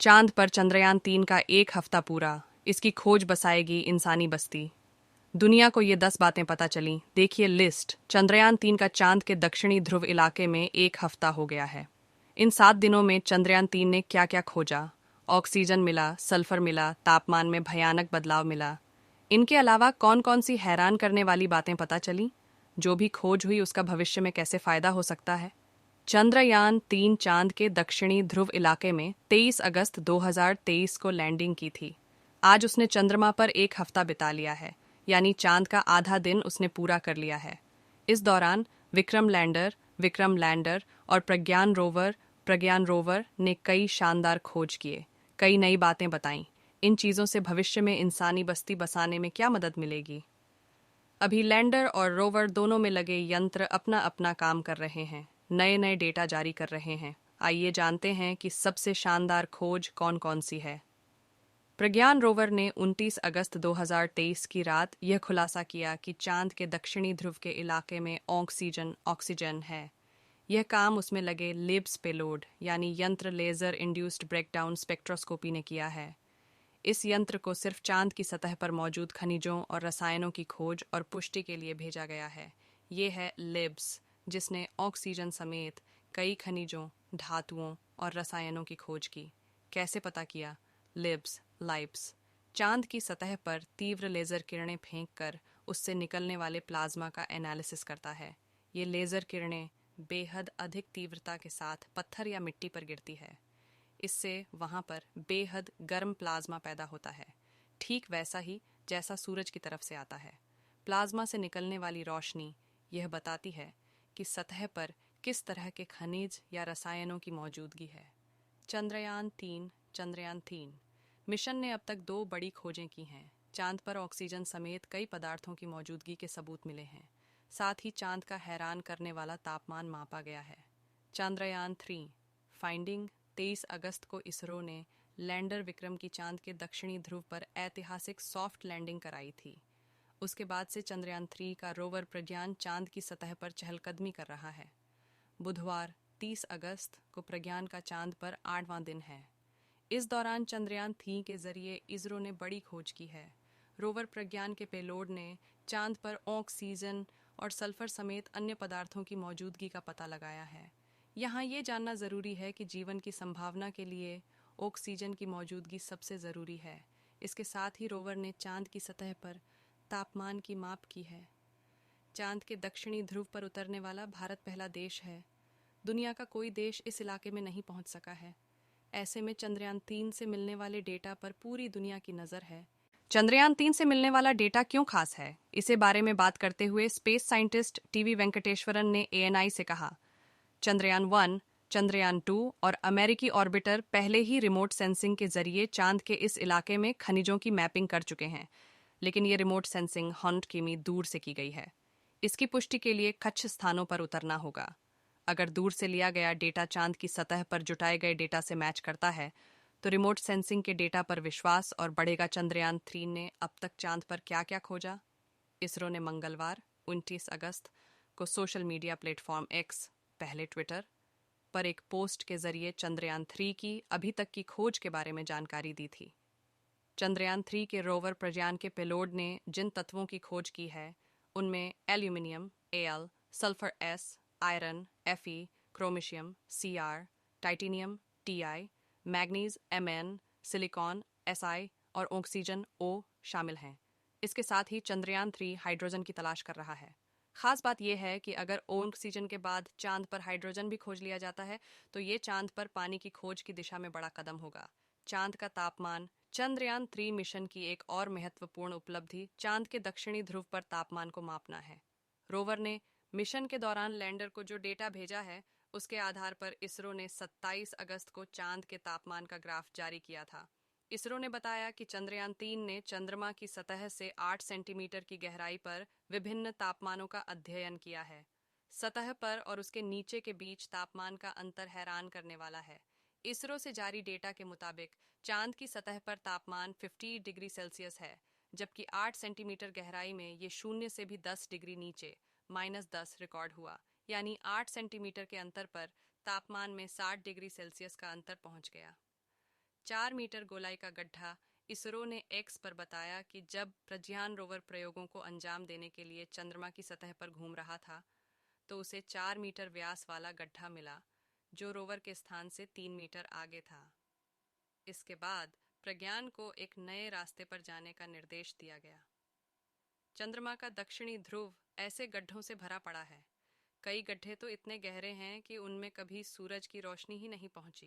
चांद पर चंद्रयान 3 का 1 हफ्ता पूरा। इसकी खोज बसाएगी इंसानी बस्ती। दुनिया को ये 10 बातें पता चली। देखिए लिस्ट। चंद्रयान 3 का चांद के दक्षिणी ध्रुव इलाके में 1 हफ्ता हो गया है। इन 7 दिनों में चंद्रयान 3 ने क्या क्या खोजा? ऑक्सीजन मिला, सल्फर मिला, तापमान में भयानक बदलाव मिला। इनके अलावा कौन कौन सी हैरान करने वाली बातें पता चली? जो भी खोज हुई उसका भविष्य में कैसे फायदा हो सकता है? चंद्रयान 3 चांद के दक्षिणी ध्रुव इलाके में 23 अगस्त 2023 को लैंडिंग की थी। आज उसने चंद्रमा पर 1 हफ्ता बिता लिया है, यानी चांद का आधा दिन उसने पूरा कर लिया है। इस दौरान विक्रम लैंडर और प्रज्ञान रोवर ने कई शानदार खोज किए, कई नई बातें बताईं। इन चीज़ों से भविष्य में इंसानी बस्ती बसाने में क्या मदद मिलेगी? अभी लैंडर और रोवर दोनों में लगे यंत्र अपना अपना काम कर रहे हैं, नए नए डेटा जारी कर रहे हैं। आइए जानते हैं कि सबसे शानदार खोज कौन कौन सी है। प्रज्ञान रोवर ने 29 अगस्त 2023 की रात यह खुलासा किया कि चांद के दक्षिणी ध्रुव के इलाके में ऑक्सीजन है। यह काम उसमें लगे लिब्स पेलोड यानी यंत्र लेजर इंड्यूस्ड ब्रेकडाउन स्पेक्ट्रोस्कोपी ने किया है। इस यंत्र को सिर्फ चांद की सतह पर मौजूद खनिजों और रसायनों की खोज और पुष्टि के लिए भेजा गया है। ये है लिब्स, जिसने ऑक्सीजन समेत कई खनिजों, धातुओं और रसायनों की खोज की। कैसे पता किया? लाइब्स चांद की सतह पर तीव्र लेजर किरणें फेंक कर उससे निकलने वाले प्लाज्मा का एनालिसिस करता है। ये लेजर किरणें बेहद अधिक तीव्रता के साथ पत्थर या मिट्टी पर गिरती है। इससे वहां पर बेहद गर्म प्लाज्मा पैदा होता है, ठीक वैसा ही जैसा सूरज की तरफ से आता है। प्लाज्मा से निकलने वाली रोशनी यह बताती है कि सतह पर किस तरह के खनिज या रसायनों की मौजूदगी है। चंद्रयान 3 मिशन ने अब तक 2 बड़ी खोजें की हैं। चांद पर ऑक्सीजन समेत कई पदार्थों की मौजूदगी के सबूत मिले हैं। साथ ही चांद का हैरान करने वाला तापमान मापा गया है। चंद्रयान 3 फाइंडिंग 23 अगस्त को इसरो ने लैंडर विक्रम की चांद के दक्षिणी ध्रुव पर ऐतिहासिक सॉफ्ट लैंडिंग कराई थी। उसके बाद से चंद्रयान 3 का रोवर प्रज्ञान चांद की सतह पर चहलकदमी कर रहा है। बुधवार 30 अगस्त को प्रज्ञान का चांद पर 8वां दिन है। इस दौरान चंद्रयान 3 के जरिए इसरो ने बड़ी खोज की है। रोवर प्रज्ञान के पेलोड ने चांद पर ऑक्सीजन और सल्फर समेत अन्य पदार्थों की मौजूदगी का पता लगाया है। यहाँ ये जानना ज़रूरी है कि जीवन की संभावना के लिए ऑक्सीजन की मौजूदगी सबसे ज़रूरी है। इसके साथ ही रोवर ने चांद की सतह पर तापमान की माप की है। चांद के दक्षिणी ध्रुव पर उतरने वाला भारत पहला देश है। दुनिया का कोई देश इस इलाके में नहीं पहुंच सका है। ऐसे में चंद्रयान 3 से मिलने वाले डेटा पर पूरी दुनिया की नज़र है। चंद्रयान 3 से मिलने वाला डेटा क्यों खास है, इसे बारे में बात करते हुए स्पेस साइंटिस्ट टीवी वेंकटेश्वरन ने एएनआई से कहा, चंद्रयान 1, चंद्रयान 2 और अमेरिकी ऑर्बिटर पहले ही रिमोट सेंसिंग के जरिए चांद के इस इलाके में खनिजों की मैपिंग कर चुके हैं, लेकिन ये रिमोट सेंसिंग 100 किमी दूर से की गई है। इसकी पुष्टि के लिए कच्छ स्थानों पर उतरना होगा। अगर दूर से लिया गया डेटा चांद की सतह पर जुटाए गए डेटा से मैच करता है तो रिमोट सेंसिंग के डेटा पर विश्वास और बढ़ेगा। चंद्रयान 3 ने अब तक चांद पर क्या क्या खोजा? इसरो ने मंगलवार 29 अगस्त को सोशल मीडिया प्लेटफॉर्म एक्स, पहले ट्विटर, पर एक पोस्ट के जरिए चंद्रयान 3 की अभी तक की खोज के बारे में जानकारी दी थी। चंद्रयान 3 के रोवर प्रज्ञान के पेलोड ने जिन तत्वों की खोज की है उनमें aluminium Al, sulphur S, iron Fe, क्रोमिशियम Cr, titanium Ti, manganese Mn, silicon Si और ऑक्सीजन O शामिल हैं। इसके साथ ही चंद्रयान 3 हाइड्रोजन की तलाश कर रहा है। खास बात यह है कि अगर ऑक्सीजन के बाद चांद पर हाइड्रोजन भी खोज लिया जाता है तो ये चांद पर पानी की खोज की दिशा में बड़ा कदम होगा। चांद का तापमान। चंद्रयान 3 मिशन की एक और महत्वपूर्ण उपलब्धि चांद के दक्षिणी ध्रुव पर तापमान को मापना है। रोवर ने मिशन के दौरान लैंडर को जो डेटा भेजा है उसके आधार पर इसरो ने 27 अगस्त को चांद के तापमान का ग्राफ जारी किया था। इसरो ने बताया कि चंद्रयान 3 ने चंद्रमा की सतह से 8 सेंटीमीटर की गहराई पर विभिन्न तापमानों का अध्ययन किया है। सतह पर और उसके नीचे के बीच तापमान का अंतर हैरान करने वाला है। इसरो से जारी डेटा के मुताबिक चांद की सतह पर तापमान 50 डिग्री सेल्सियस है, जबकि 8 सेंटीमीटर गहराई में ये शून्य से भी 10 डिग्री नीचे -10 रिकॉर्ड हुआ, यानी 8 सेंटीमीटर के अंतर पर तापमान में 60 डिग्री सेल्सियस का अंतर पहुंच गया। 4 मीटर गोलाई का गड्ढा। इसरो ने एक्स पर बताया कि जब प्रज्ञान रोवर प्रयोगों को अंजाम देने के लिए चंद्रमा की सतह पर घूम रहा था तो उसे 4 मीटर व्यास वाला गड्ढा मिला जो रोवर के स्थान से 3 मीटर आगे था। इसके बाद प्रज्ञान को एक नए रास्ते पर जाने का निर्देश दिया गया। चंद्रमा का दक्षिणी ध्रुव ऐसे गड्ढों से भरा पड़ा है। कई गड्ढे तो इतने गहरे हैं कि उनमें कभी सूरज की रोशनी ही नहीं पहुंची।